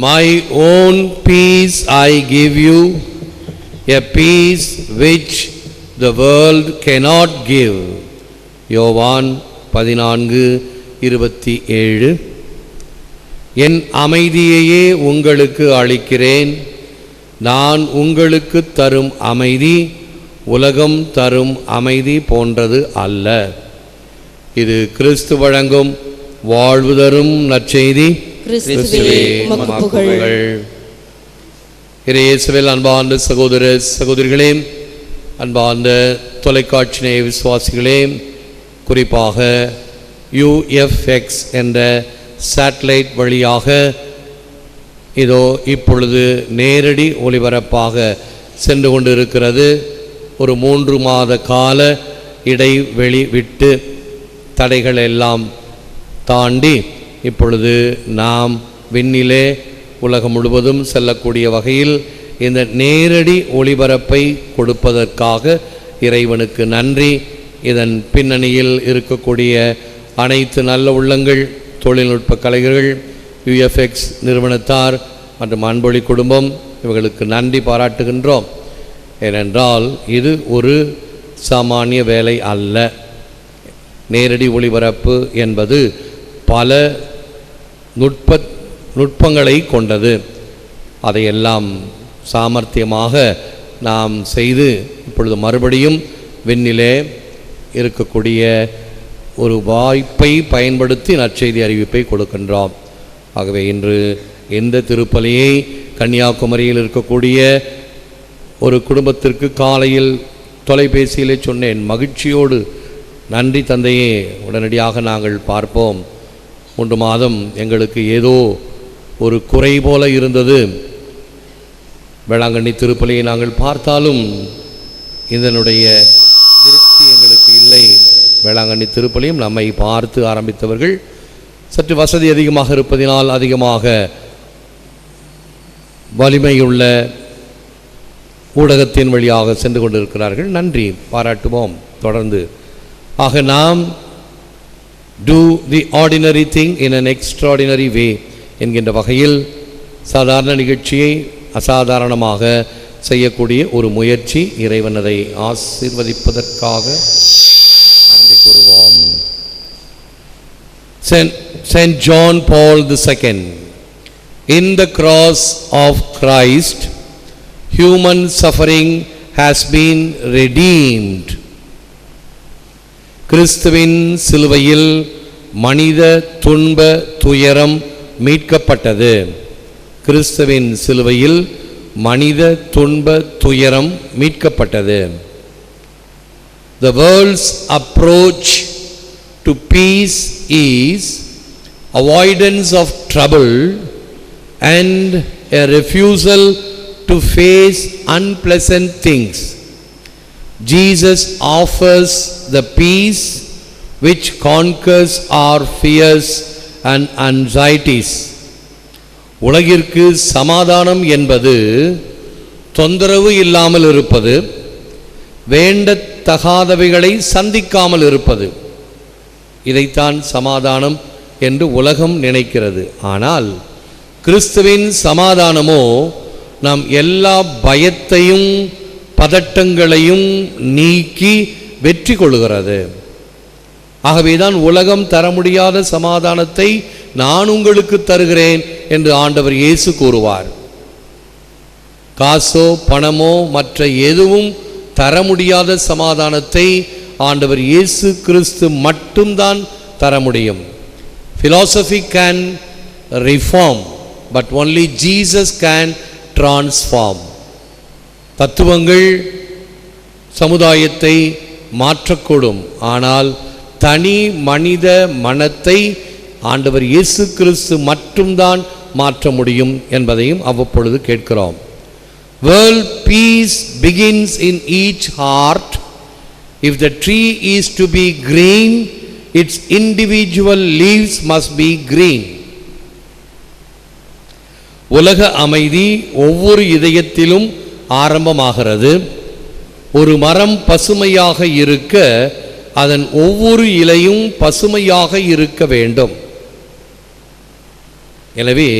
My own peace I give you, a peace which the world cannot give. யோவான் 14:27. என் அமைதியையே உங்களுக்கு அளிக்கிறேன், நான் உங்களுக்கு தரும் அமைதி உலகம் தரும் அமைதி போன்றது அல்ல. இது கிறிஸ்து வழங்கும் வாழ்வு தரும் நற்செய்தி. கிறிஸ்துவே உமக்கு புகழ். இயேசுவில் அன்பார்ந்த சகோதர சகோதரிகளே, அன்பார்ந்த தொலைக்காட்சி நேய விசுவாசிகளே, குறிப்பாக UFX என்ற சேட்டலைட் வழியாக இதோ இப்பொழுது நேரடி ஒளிபரப்பாக சென்று கொண்டிருக்கிறது. ஒரு 3 மாத கால இடைவெளி விட்டு தடைகள் எல்லாம் தாண்டி இப்பொழுது நாம் விண்ணிலே உலகம் முழுவதும் செல்லக்கூடிய வகையில் இந்த நேரடி ஒளிபரப்பை கொடுப்பதற்காக இறைவனுக்கு நன்றி. இதன் பின்னணியில் இருக்கக்கூடிய அனைத்து நல்ல உள்ளங்கள், தொழில்நுட்ப கலைஞர்கள், UFX நிறுவனத்தார் மற்றும் அன்பொழி குடும்பம், இவர்களுக்கு நன்றி பாராட்டுகின்றோம். ஏனென்றால் இது ஒரு சாமானிய வேலை அல்ல. நேரடி ஒளிபரப்பு என்பது பல நுட்பங்களை கொண்டது. அதையெல்லாம் சாமர்த்தியமாக நாம் செய்து இப்பொழுது மறுபடியும் விண்ணிலே இருக்கக்கூடிய ஒரு வாய்ப்பை பயன்படுத்தி நற்செய்தி அறிவிப்பை கொடுக்கின்றோம். ஆகவே இன்று இந்த திருப்பலியை கன்னியாகுமரியில் இருக்கக்கூடிய ஒரு குடும்பத்திற்கு காலையில் தொலைபேசியிலே சொன்னேன். மகிழ்ச்சியோடு நன்றி தந்தையே, உடனடியாக நாங்கள் பார்ப்போம். 3 மாதம் எங்களுக்கு ஏதோ ஒரு குறை போல இருந்தது. வேளாங்கண்ணி திருப்பலியை நாங்கள் பார்த்தாலும் இதனுடைய திருப்தி எங்களுக்கு இல்லை. வேளாங்கண்ணி திருப்பலியும் நம்மை பார்த்து ஆரம்பித்தவர்கள் சற்று வசதி அதிகமாக இருப்பதினால் அதிகமாக வலிமையுள்ள ஊடகத்தின் வழியாக சென்று கொண்டிருக்கிறார்கள். நன்றி பாராட்டுவோம் தொடர்ந்து. ஆக நாம் do the ordinary thing in an extraordinary way என்கின்ற வகையில் சாதாரண நிகழ்ச்சியை அசாதாரணமாக செய்யக்கூடிய ஒரு முயற்சி. இறைவன் அதை ஆசீர்வதிப்பதற்காக நன்றி கூறுவோம். Saint John Paul II. In the cross of Christ, human suffering has been redeemed. கிறிஸ்துவின் சிலுவையில் மனித துன்ப துயரம் மீட்கப்பட்டது. கிறிஸ்துவின் சிலுவையில் மனித துன்ப துயரம் மீட்கப்பட்டது. The world's approach to peace is avoidance of trouble and a refusal to face unpleasant things. Jesus offers the peace which conquers our fears and anxieties. உலகிற்கு சமாதானம் என்பது தொந்தரவு இல்லாமல் இருப்பது, வேண்டத்தகாதவைகளை சந்திக்காமல் இருப்பது. இதைத்தான் சமாதானம் என்று உலகம் நினைக்கிறது. ஆனால் கிறிஸ்துவின் சமாதானமோ நாம் எல்லா பயத்தையும் பதட்டங்களையும் நீக்கி வெற்றி கொள்கிறது. ஆகவேதான் உலகம் தர முடியாத சமாதானத்தை நான் உங்களுக்கு தருகிறேன் என்று ஆண்டவர் இயேசு கூறுவார். காசோ பணமோ மற்ற எதுவும் தர முடியாத சமாதானத்தை ஆண்டவர் இயேசு கிறிஸ்து மட்டும்தான் தர முடியும். Philosophy can reform, but only Jesus can transform. தத்துவங்கள் சமுதாயத்தை மாற்றக்கூடும், ஆனால் தனி மனித மனத்தை ஆண்டவர் இயேசு கிறிஸ்து மட்டும்தான் மாற்ற முடியும் என்பதையும் அவ்வப்பொழுது கேட்கிறோம். World peace begins in each heart. If the tree is to be green, its individual leaves must be green. உலக அமைதி ஒவ்வொரு இதயத்திலும் ஆரம்பமாகிறது. ஒரு மரம் பசுமையாக இருக்க அதன் ஒவ்வொரு இலையும் பசுமையாக இருக்க வேண்டும். எனவே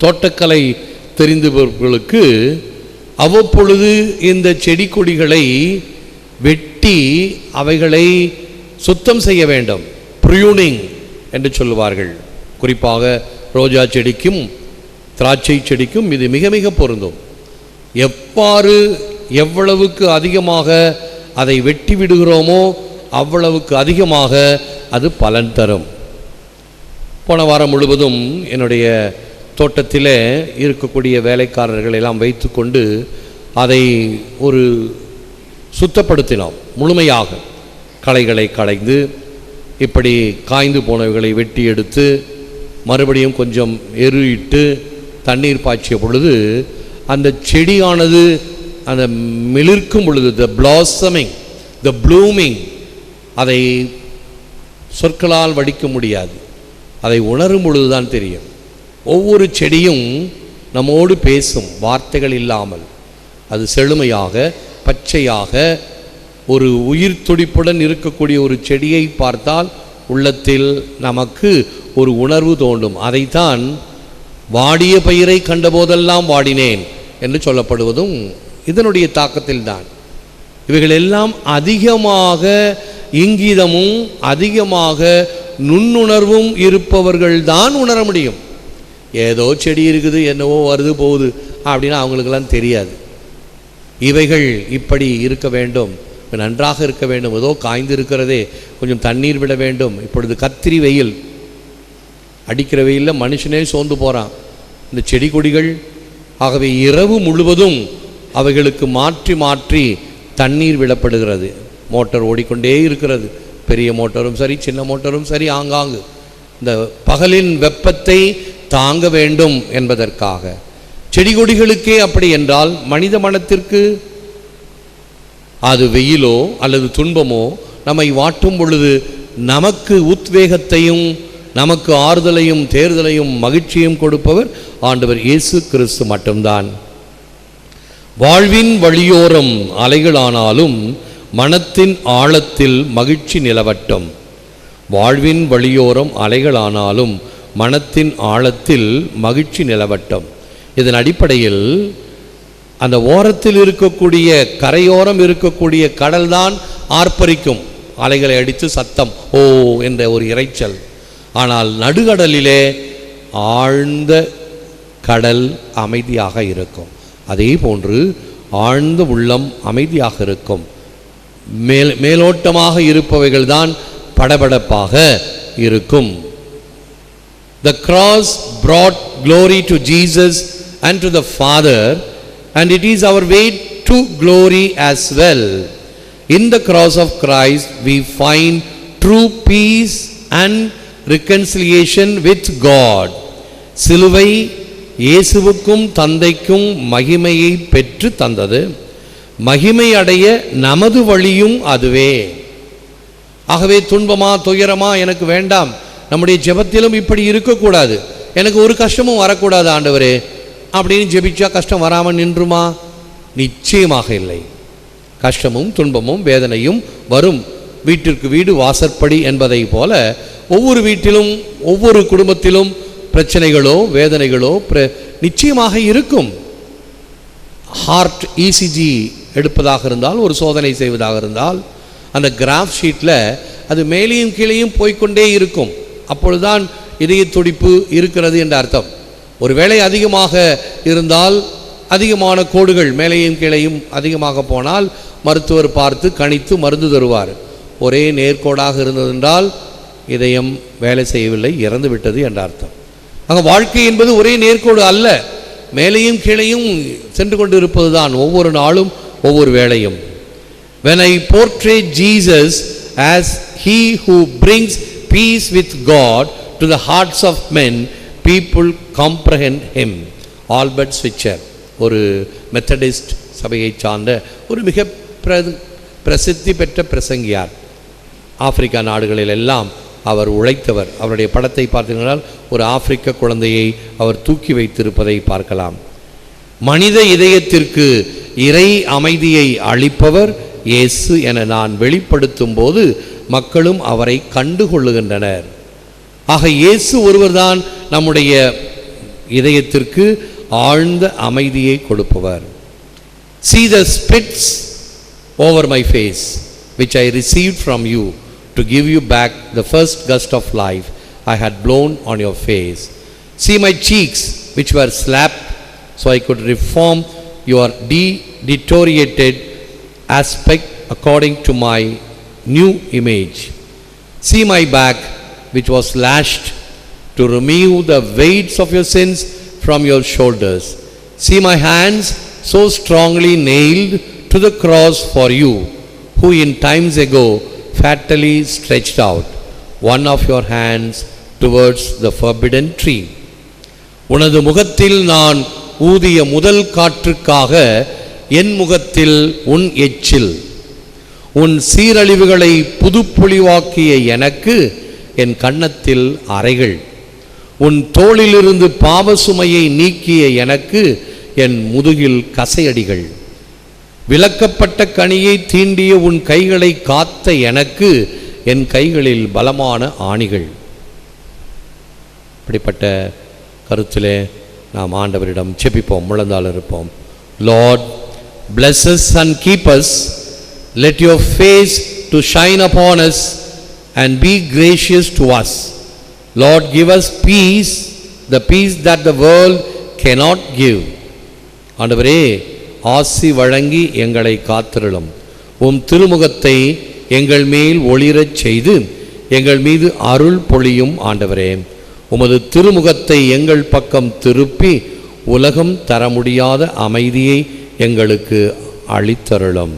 தோட்டக்கலை தெரிந்தவர்களுக்கு அவ்வப்பொழுது இந்த செடி கொடிகளை வெட்டி அவைகளை சுத்தம் செய்ய வேண்டும். ப்ரூனிங் என்று சொல்லுவார்கள். குறிப்பாக ரோஜா செடிக்கும் திராட்சை செடிக்கும் இது மிக மிக பொருந்தும். எவ்வளவுக்கு அதிகமாக அதை வெட்டி விடுகிறோமோ அவ்வளவுக்கு அதிகமாக அது பலன் தரும். போன வாரம் முழுவதும் என்னுடைய தோட்டத்தில் இருக்கக்கூடிய வேலைக்காரர்கள் எல்லாம் வைத்து கொண்டு அதை ஒரு சுத்தப்படுத்தினோம். முழுமையாக களைகளை களைந்து இப்படி காய்ந்து போனவைகளை வெட்டி எடுத்து மறுபடியும் கொஞ்சம் எருயிட்டு தண்ணீர் பாய்ச்சிய பொழுது அந்த செடியானது அந்த மிளிர்க்கும் பொழுது, த பிளாசமிங், த ப்ளூமிங், அதை சொற்களால் வடிக்க முடியாது. அதை உணரும் பொழுதுதான் தெரியும். ஒவ்வொரு செடியும் நம்மோடு பேசும் வார்த்தைகள் இல்லாமல். அது செழுமையாக பச்சையாக ஒரு உயிர் துடிப்புடன் இருக்கக்கூடிய ஒரு செடியை பார்த்தால் உள்ளத்தில் நமக்கு ஒரு உணர்வு தோன்றும். அதைத்தான் வாடிய பயிரை கண்டபோதெல்லாம் வாடினேன் என்று சொல்லப்படுவதும் இதனுடைய தாக்கத்தில்தான். இவைகள் எல்லாம் அதிகமாக இங்கிதமும் அதிகமாக நுண்ணுணர்வும் இருப்பவர்கள்தான் உணர முடியும். ஏதோ செடி இருக்குது, என்னவோ வருது போகுது அப்படின்னா அவங்களுக்கெல்லாம் தெரியாது. இவைகள் இப்படி இருக்க வேண்டும், நன்றாக இருக்க வேண்டும், ஏதோ காய்ந்து இருக்கிறதே கொஞ்சம் தண்ணீர் விட வேண்டும். இப்பொழுது கத்திரி வெயில் அடிக்கிற வெயிலில் மனுஷனே சோர்ந்து போகிறான், இந்த செடி கொடிகள். ஆகவே இரவு முழுவதும் அவைகளுக்கு மாற்றி மாற்றி தண்ணீர் விடப்படுகிறது. மோட்டார் ஓடிக்கொண்டே இருக்கிறது, பெரிய மோட்டாரும் சரி சின்ன மோட்டாரும் சரி. ஆங்காங்கு இந்த பகலின் வெப்பத்தை தாங்க வேண்டும் என்பதற்காக. செடி கொடிகளுக்கே அப்படி என்றால் மனித மனத்திற்கு அது வெயிலோ அல்லது துன்பமோ நம்மை வாட்டும் பொழுது நமக்கு உத்வேகத்தையும் நமக்கு ஆறுதலையும் தேர்தலையும் மகிழ்ச்சியும் கொடுப்பவர் ஆண்டவர் இயேசு கிறிஸ்து மட்டும்தான். வாழ்வின் வழியோரம் அலைகளானாலும் மனத்தின் ஆழத்தில் மகிழ்ச்சி நிலவட்டும். வாழ்வின் வழியோரம் அலைகளானாலும் மனத்தின் ஆழத்தில் மகிழ்ச்சி நிலவட்டும். இதன் அடிப்படையில் அந்த ஓரத்தில் இருக்கக்கூடிய கரையோரம் இருக்கக்கூடிய கடல்தான் ஆர்ப்பரிக்கும், அலைகளை அடித்து சத்தம் ஓ என்ற ஒரு இரைச்சல். ஆனால் நடுக்கடலிலே ஆழ்ந்த கடல் அமைதியாக இருக்கும். அதே போன்று ஆழ்ந்த உள்ளம் அமைதியாக இருக்கும். மேலோட்டமாக இருப்பவைகள் தான் படபடப்பாக இருக்கும். The cross brought glory to Jesus and to the Father, and it is our way to glory as well. In the cross of Christ we find true peace and reconciliation with God. சிலுவை இயேசுவுக்கும் தந்தைக்கும் மகிமையை பெற்று தந்தது. மகிமை அடைய நமது வழியும் அதுவே. ஆகவே துன்பமா துயரமா எனக்கு வேண்டாம். நம்முடைய ஜெபத்திலும் இப்படி இருக்கக்கூடாது. எனக்கு ஒரு கஷ்டமும் வரக்கூடாது ஆண்டவரே அப்படின்னு ஜெபிச்சா கஷ்டம் வராமல் நின்றுமா? நிச்சயமாக இல்லை. கஷ்டமும் துன்பமும் வேதனையும் வரும். வீட்டிற்கு வீடு வாசற்படி என்பதை போல ஒவ்வொரு வீட்டிலும் ஒவ்வொரு குடும்பத்திலும் பிரச்சனைகளோ வேதனைகளோ நிச்சயமாக இருக்கும். ஹார்ட் இசிஜி எடுப்பதாக இருந்தால், ஒரு சோதனை செய்வதாக இருந்தால், அந்த கிராஃப் ஷீட்டில் அது மேலேயும் கீழேயும் போய்கொண்டே இருக்கும். அப்பொழுதுதான் இதய துடிப்பு இருக்கிறது என்ற அர்த்தம். ஒருவேளை அதிகமாக இருந்தால், அதிகமான கோடுகள் மேலேயும் கீழேயும் அதிகமாக போனால் மருத்துவர் பார்த்து கணித்து மருந்து தருவார். ஒரே நேர்கோடாக இருந்ததென்றால் இதயம் வேலை செய்யவில்லை, இறந்து விட்டது என்ற அர்த்தம். அங்கே வாழ்க்கை என்பது ஒரே நேர்கோடு அல்ல, மேலேயும் கீழேயும் சென்று கொண்டு இருப்பது தான் ஒவ்வொரு நாளும் ஒவ்வொரு வேளையும். When I portray Jesus as he who brings peace with God to the hearts of men, people comprehend him. Albert Schweitzer, ஒரு மெத்தடிஸ்ட் சபையை சார்ந்த ஒரு மிக பிரசித்தி பெற்ற பிரசங்கியார். ஆப்பிரிக்கா நாடுகளில் எல்லாம் அவர் உழைத்தவர். அவருடைய படத்தை பார்த்தீங்கன்னால் ஒரு ஆப்பிரிக்க குழந்தையை அவர் தூக்கி வைத்திருப்பதை பார்க்கலாம். மனித இதயத்திற்கு இறை அமைதியை அளிப்பவர் இயேசு என நான் வெளிப்படுத்தும் போது மக்களும் அவரை கண்டுகொள்ளுகின்றனர். ஆக இயேசு ஒருவர்தான் நம்முடைய இதயத்திற்கு ஆழ்ந்த அமைதியை கொடுப்பவர். See the spits over my face which I received from you to give you back the first gust of life I had blown on your face. See my cheeks which were slapped so I could reform your deteriorated aspect according to my new image. See my back which was lashed to remove the weights of your sins from your shoulders. See my hands so strongly nailed to the cross for you, who in times ago fatally stretched out one of your hands towards the forbidden tree. உனது முகத்தில் நான் ஊதிய முதல் காற்றுக்காக என் முகத்தில் உன் எச்சில், உன் சீரழிவுகளை புதுப்பொலிவாக்கிய எனக்கு என் கன்னத்தில் அறைகள், உன் தோளிலிருந்து பாவசுமையை நீக்கிய எனக்கு என் முதுகில் கசையடிகள், விலக்கப்பட்ட கனியை தீண்டிய உன் கைகளை காத்த எனக்கு என் கைகளில் பலமான ஆணிகள். இப்படிப்பட்ட கருத்திலே நாம் ஆண்டவரிடம் ஜெபிப்போம், முழந்தால் இருப்போம். Lord, bless us and keep us. Let your face to shine upon us and be gracious to us. Lord, give us peace, the peace that the world cannot give. ஆண்டவரே, ஆசி வழங்கி எங்களை காத்திருளும். உம் திருமுகத்தை எங்கள் மேல் ஒளிரச் செய்து எங்கள் மீது அருள் பொழியும். ஆண்டவரே, உமது திருமுகத்தை எங்கள் பக்கம் திருப்பி உலகம் தர முடியாத அமைதியை எங்களுக்கு அளித்தருளும்.